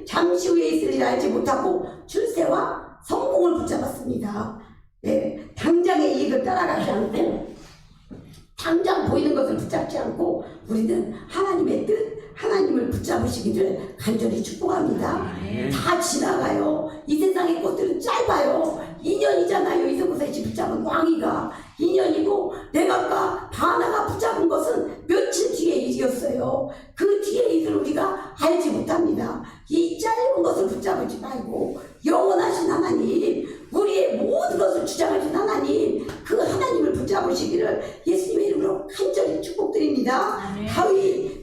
S2: 잠시 후에 있을 일 알지 못하고 출세와 성공을 붙잡았습니다. 네, 당장의 이익을 따라가지 않고 당장 보이는 것을 붙잡지 않고 우리는 하나님의 뜻, 하나님을 붙잡으시기를 간절히 축복합니다. 다 지나가요. 이 세상의 것들은 짧아요. 2년이잖아요. 이스보셋이 붙잡은 왕위가 2년이고 레갑과 바하나가 붙잡은 것은 며칠 뒤의 일이었어요. 그 뒤의 일을 우리가 알지 못합니다. 이 짧은 것을 붙잡지 말고 영원하신 하나님, 우리의 모든 것을 주장하신 하나님, 그 하나님을 붙잡으시기를 예수님의 이름으로 간절히 축복드립니다.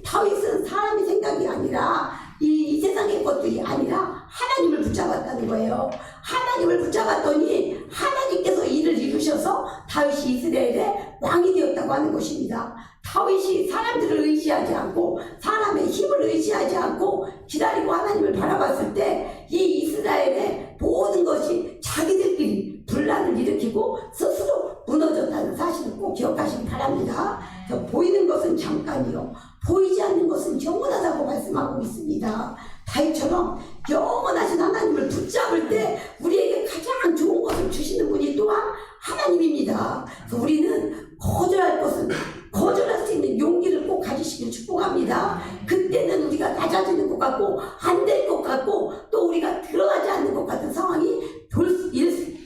S2: 다윗은 사람의 생각이 아니라 이 세상의 것들이 아니라 하나님을 붙잡았다는 거예요. 하나님을 붙잡았더니 하나님께서 이를 이루셔서 다윗이 이스라엘의 왕이 되었다고 하는 것입니다. 다윗이 사람들을 의지하지 않고 사람의 힘을 의지하지 않고 기다리고 하나님을 바라봤을 때 이 이스라엘의 모든 것이 자기들끼리 분란을 일으키고 스스로 무너졌다는 사실을 꼭 기억하시기 바랍니다. 보이는 것은 잠깐이요, 보이지 않는 것은 영원하다고 말씀하고 있습니다. 다윗처럼 영원하신 하나님을 붙잡을 때 우리에게 가장 좋은 것을 주시는 분이 또한 하나님입니다. 그래서 우리는 거절할 수 있는 용기를 꼭 가지시길 축복합니다. 그때는 우리가 낮아지는 것 같고 안 될 것 같고 또 우리가 들어가지 않는 것 같은 상황이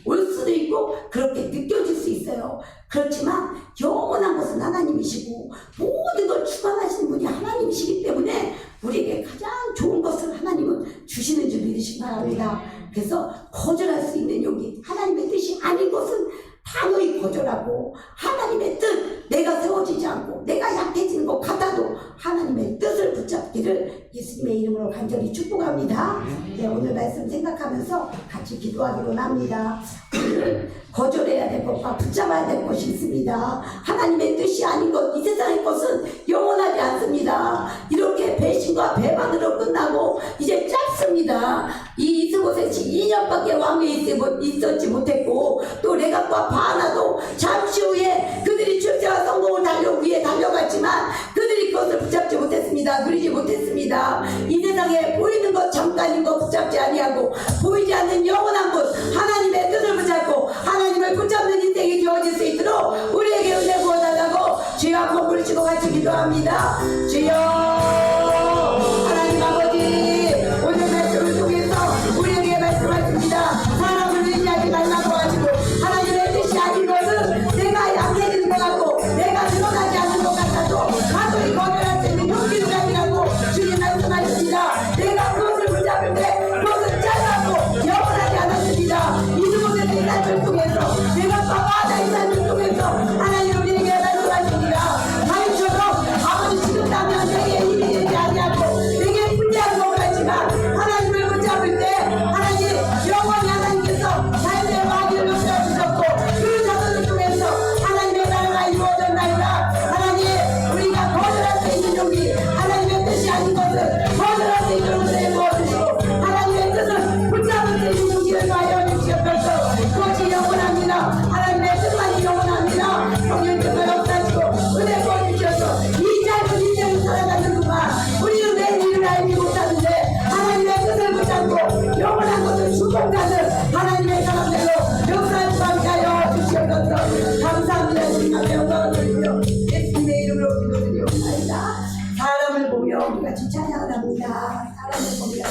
S2: 올 수도 있고 그렇게 느껴질 수 있어요. 그렇지만 영원한 것은 하나님이시고 모든 걸 주관하시는 분이 하나님이시기 때문에 우리에게 가장 좋은 것을 하나님은 주시는 줄 믿으시기 바랍니다. 그래서 거절할 수 있는 용기, 하나님의 뜻이 아닌 것은 단호히 거절하고 하나님의 뜻, 내가 세워지지 않고 내가 약해지는 것 같아도 하나님의 뜻을 붙잡기를 예수님의 이름으로 간절히 축복합니다. 네, 오늘 말씀 생각하면서 같이 기도하기로 합니다. 오늘 거절해야 될 것과 붙잡아야 될 것이 있습니다. 하나님의 뜻이 아닌 것, 이 세상의 것은 영원하지 않습니다. 이렇게 배신과 배반으로 끝나고 이제 짧습니다. 이 이스보셋이 2년밖에 왕위에 있었지 못했고 또 레갑과 바하나도 잠시 후에 그들이 출세와 성공을 위해 달려갔지만 그들이 그것을 붙잡지 못했습니다. 있습니다. 이 세상에 보이는 것 잠깐인 것 붙잡지 아니하고 보이지 않는 영원한 곳 하나님의 뜻을 붙잡고 하나님을 붙잡는 인생이 되어질 수 있도록 우리에게 은혜 부어달라고 주여 공부를 치고 같이 기도합니다. 주여 하나님 아버지 오늘 말씀을 통해서 우리에게 말씀하십니다. 사람을 의지하지 말라고 하시고 하나님의 뜻이 아닌 것은 내가 약해지는 것 같고 내가 늘어나지 않는 것 같아도 가만히 거절할 수 있는 용기를 가지라고 주님 말씀하십니다. 내가 그것을 붙잡을 때 그것은 짧았고 영원하지 않았습니다. 이두번의 내 삶을 통해서 내가 바바다의 삶을 통해서 하나님 우리에게 말씀하십니다. 바위처럼 아버지 지금 나면 내게 힘이 되지 아니하고 내게 불리한 것 같지만 하나님을 붙잡을 때 하나님 영원히 하나님께서 삶의 마귀를 높여주셨고 그 자손을 통해서 하나님의 나라가 이루어졌나이다. 하나님 우리가 거절할 수 있는 용기 하나님의 뜻이 아닌 것을 거절할 수 있도록 은혜 부어주시고 하나님의 뜻을 붙잡을 수 있는 용기를 마여 주시옵소서. 그것이 영원합니다. 하나님의 뜻만이 영원합니다. 성령께서 역사하시고 은혜 부어주셔서 이 짧은 인생을 살아가는 동안 우리는 내 일을 알지 못하는데 하나님의 뜻을 붙잡고 영원한 것을 축복하는 하나님의 사람들로 역사할 수 있게 하여 주시옵소서. 감사합니다. 주님 앞에 영광을 드리며 예수님의 이름으로 기도드리옵나이다. 사람을 보며 우리 같이 찬양을 합니다. 사람을 보며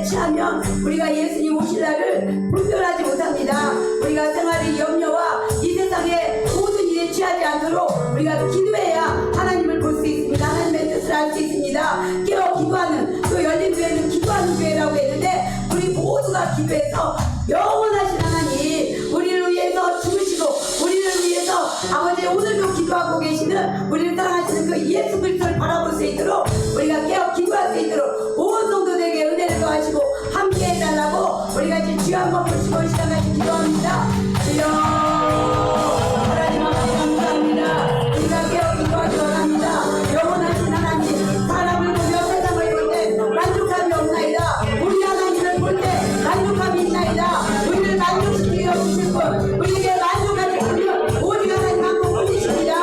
S2: 취하면 우리가 예수님 오실 날을 분별하지 못합니다. 우리가 생활의 염려와 이 세상의 모든 일에 취하지 않도록 우리가 기도해야 하나님을 볼 수 있습니다. 하나님의 뜻을 알 수 있습니다. 깨어 기도하는 또 열린 교회는 기도하는 교회라고 했는데 우리 모두가 기도해서 영원하신 하나님 우리를 위해서 죽으시고 우리를 위해서 아버지 오늘도 기도하고 계시는 우리를 사랑하시는 그 예수 그리스도를 바라볼 수 있도록 우리가 깨어 기도할 수 있도록 온 성도들에게 은혜를 더하시고 함께 해달라고 우리가 지금 주여 한번 보시고 시작하시 기도합니다. 주여 하나님 아버지 감사합니다. 우리가 깨어 기도하기 원합니다. 영원하신 하나님 사람을 보며 세상을 볼 때 만족함이 없나이다. 우리 하나님을 볼 때 만족함이 있나이다. 우리를 만족시키게 해주실 분 우리에게 만족하게 하시면 오직 하나님 한 분이십니다.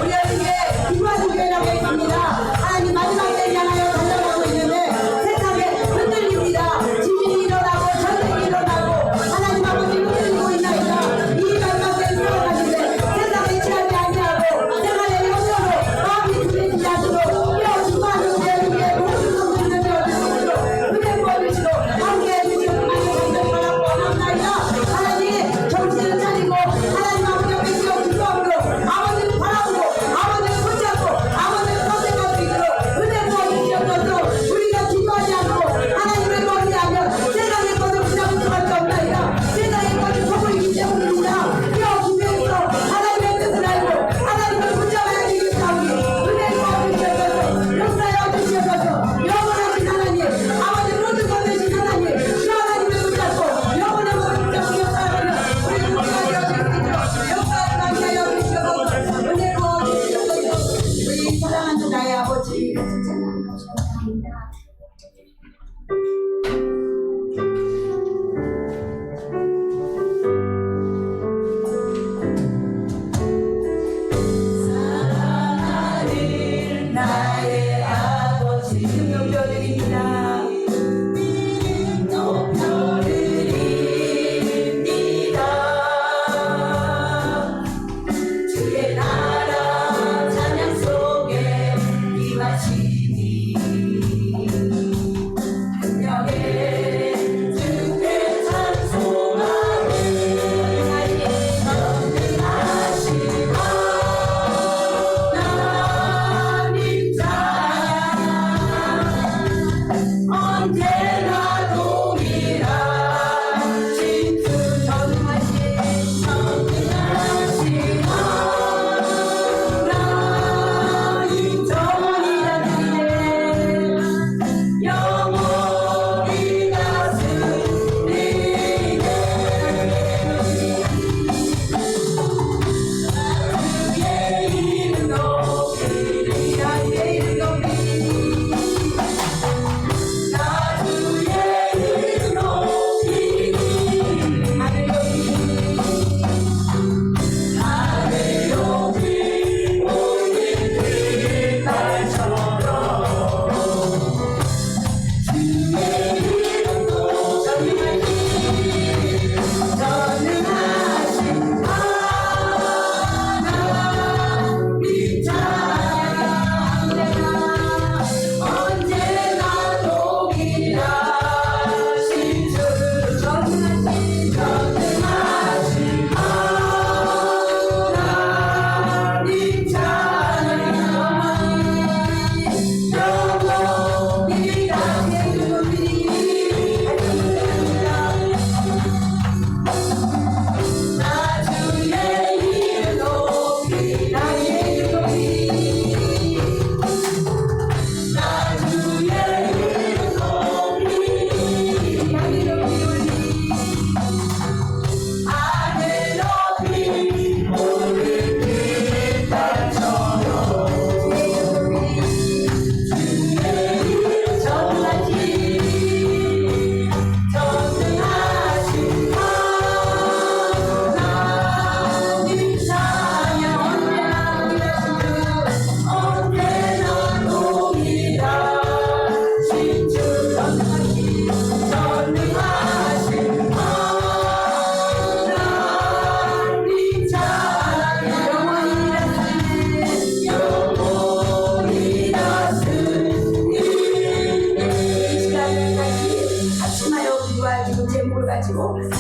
S2: 우리에게 기도하는 교회라고 했습니다. 하나님 마지막 때를 향하여 달려가고 있는데 세상에 흔들립니다. 지진이 일어나고 전쟁이 일어나고 하나님 아버지 흔들리고 있나이다. 이 마지막 때를 살아가는데 세상에 취하지 아니하고 생활의 영역으로 마음이 두려지지 않도록 깨어주고 하는 우리에게 모든 성도들을 되어주시도록 은혜 부어주시고 함께해 주시옵소서.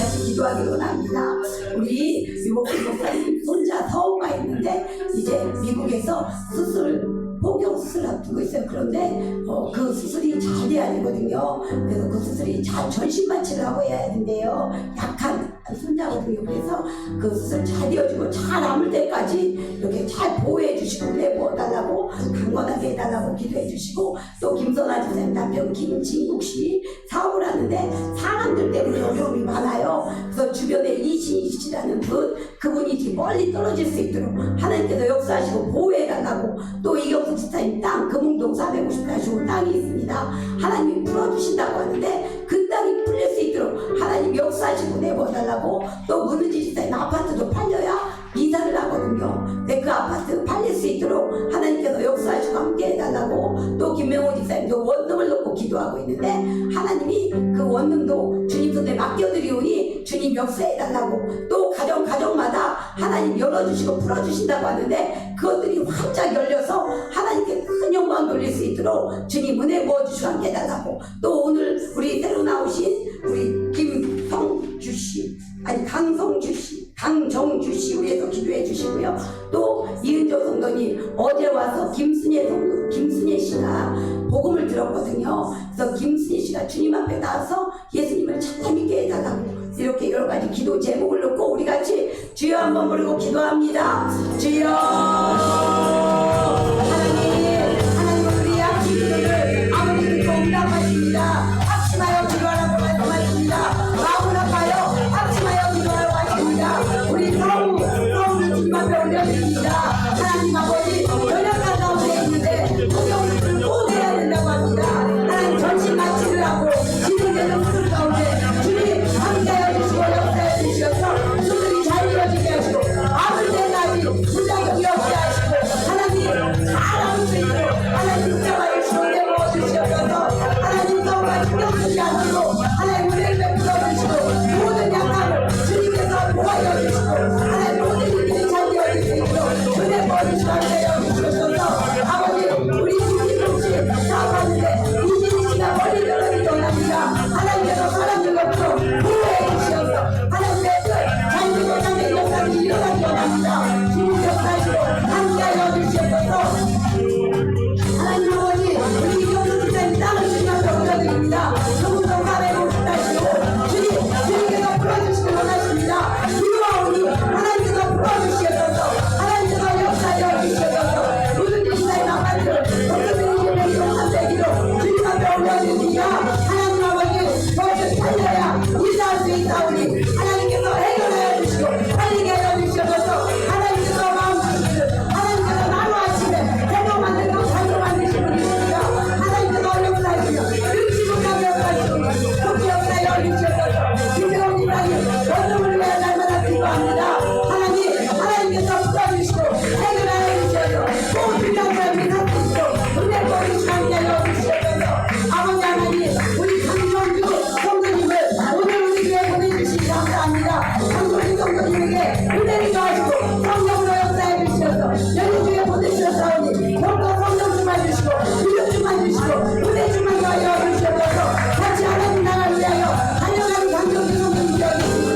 S2: 같이 기도하기를 원합니다. 우리 미국 목사님 손자 서우가 있는데 이제 미국에서 포경 수술 앞두고 있어요. 그런데 그 수술이 잘 돼야 되거든요. 그래서 그 수술이 잘 전신마취를 하고 해야 된대요. 약한 손자거든요. 그래서 그 수술 잘 되어주고 잘 아물 때까지 이렇게 잘 보호해 주시고 내보달라고 강건하게 해달라고 기도해 주시고, 또 김선아 집사님 남편 김진국 씨 사업을 하는데 사람들 때문에 어려움이 많아요. 그래서 주변에 이신희 씨라는 그분이 지금 멀리 떨어질 수 있도록 하나님께서 역사하시고 보호해달라고, 또 이경수 집사님 땅 금웅동 450가시고 땅이 있습니다. 하나님이 풀어주신다고 하는데 그 땅이 풀릴 수 있도록 하나님 역사하시고 내보달라고, 또 문은지 집사님 아파트도 팔려야 이사를 하거든요. 근데 그 아파트 팔릴 수 있도록 하나님께서 역사하시고 함께 해달라고, 또 김명호 집사님도 원룸을 놓고 기도하고 있는데 하나님이 그 원룸도 주님 손에 맡겨드리오니 주님 역사해달라고, 또 가정마다 하나님 열어주시고 풀어주신다고 하는데 그것들이 활짝 열려서 하나님께 큰 영광 돌릴 수 있도록 주님 은혜 부어주시고 함께 해달라고, 또 오늘 우리 새로 나오신 우리 강정주 씨 위해서 기도해 주시고요. 또 이은조 성도님 어제 와서 김순예 씨가 복음을 들었거든요. 그래서 김순예 씨가 주님 앞에 나와서 예수님을 참다 믿게 해달라고, 이렇게 여러 가지 기도 제목을 놓고 우리 같이 주여 한번 부르고 기도합니다. 주여. 하나님 우리 약한 기도를 아버지 듣고 응답하십니다. 합심하여 기도하라고 말씀하십니다. 마음을 아파요 합심하여 기도하라고 하십니다. 우리 서울을 주님 앞에 올려드립니다. 하나님 아버지 연약한 가운데 있는데 성경을 들고 내야 된다고 합니다. 하나님 전신 마취를 하고 진행되는 수술 가운데 주님 함께하여 주시고 역사해 주셔서 수술이 잘 이루어지게 하시고 아무 때까지 부작용이 없게 하시고 하나님 잘 아무 수 있도록 하나님 육자가 주시고 내모아 주시옵소서. 하나님 성과 신경 쓰지 않도록 하나님 은혜를 베풀어 주시고 모든 약함을 주님께서 보호하여 주시고 하나님 모든 일들이 잘 되어질 수 있도록 은혜 부어주시고 하여 주시옵소서. 아버지 우리 김진국씨 사업하는데 이진희 씨가 멀리 떨어지기 원합니다. 하나님께서 사람들로부터 보호해 주시옵소서. 하나님의 잘 되고 장래 역사를 일어나기 원합니다. 주님 역사하시고 함께하여 주시옵소서. 하나님 아버지 우리 이경수 집사님 땅을 주님 앞에 올려드립니다. 금웅동 450가시고 주님께서 풀어주시길 원하십니다. 기도하오니 하나님께서 풀어주시옵소서. 하나님께서 역사하여 주시옵소서. 문은지 집사님 아파트를 동료들이 명령 300기로 주님 앞에 올려드립니다. 하나님 아버지 그것을 살려야 이사할 수 있사오니 하나님께서 해결하여 주시고 살리게 하여 주시옵소서. 하나님께서 마음 주시기를 하나님께서 나로 하시되 새로 만들고 살로 만드신 분이십니다. 하나님께서 역사하시며 능치고 감격하시고 복기 역사에 올리시옵소서. 김정은 집사님 원룸을 위해 날마다 기도합니다. 하나님께서 풀어주시고 해결하여 주시옵소서. 꼭 필요한 사람이 살수 있도록 은혜 보이시고 함께하여 주시옵소서. 아버지 하나님 우리 강정주 성도님을 오늘 우리 교회에 보내주시기 감사합니다. 강정주 성도님에게 은혜를 더하시고 성령으로 역사해 주시옵소서. 여기 주에 보내주셨사오니 영과 성령 주시고 위력 주시고 은혜 하여 주시옵소서. 같이 하나님 나라를 위하여 달려가는 강정주 성도님 되어주시고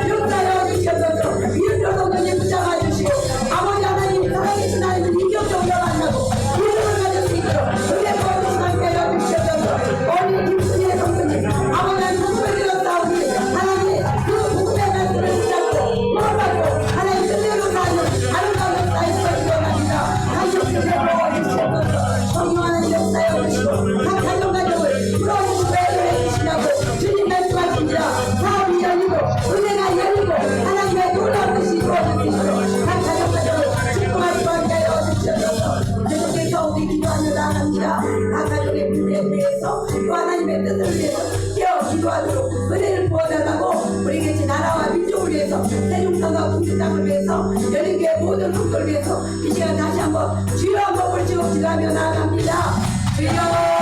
S2: 역사하여 주시옵소서. 이은조 성도님 붙잡아 주시고 아버지 하나님 살아계신 하나님을 인격적으로 만나고 믿음을 가질 수 있도록 은혜 부어주시고 함께하여 주시옵소서. 어린 김순예 성도님 아버지 하나님 복음을 들었사오니 하나님 그 복음의 말씀을 붙잡고 모아받고 하나님 뜻대로 사는 아름다운 역사에 서주기 원합니다. 강정주 은혜 부어주시옵소서. 성령하는 역사에 주시고 각 가정을 풀어주시고 해결해 주시라고 주님 말씀하십니다. 사업이 열리고 은혜가 열리고 하나님의 놀라운 것이 이루어질 수 있도록 각 가정을 축복하시고 함께하여 주시옵소서. 계속해서 우리 기도하며 나갑니다. 각 가정의 문제에 대해서 또 하나님의 뜻을 위해서 깨어 기도하도록 은혜를 부어달라고, 우리 계신 나라와 민족을 위해서 세종성과 국민당을 위해서 열린교회 모든 성도를 위해서 이 시간 다시 한번 주여 한번 불치고 기도하며 나아갑니다. 주여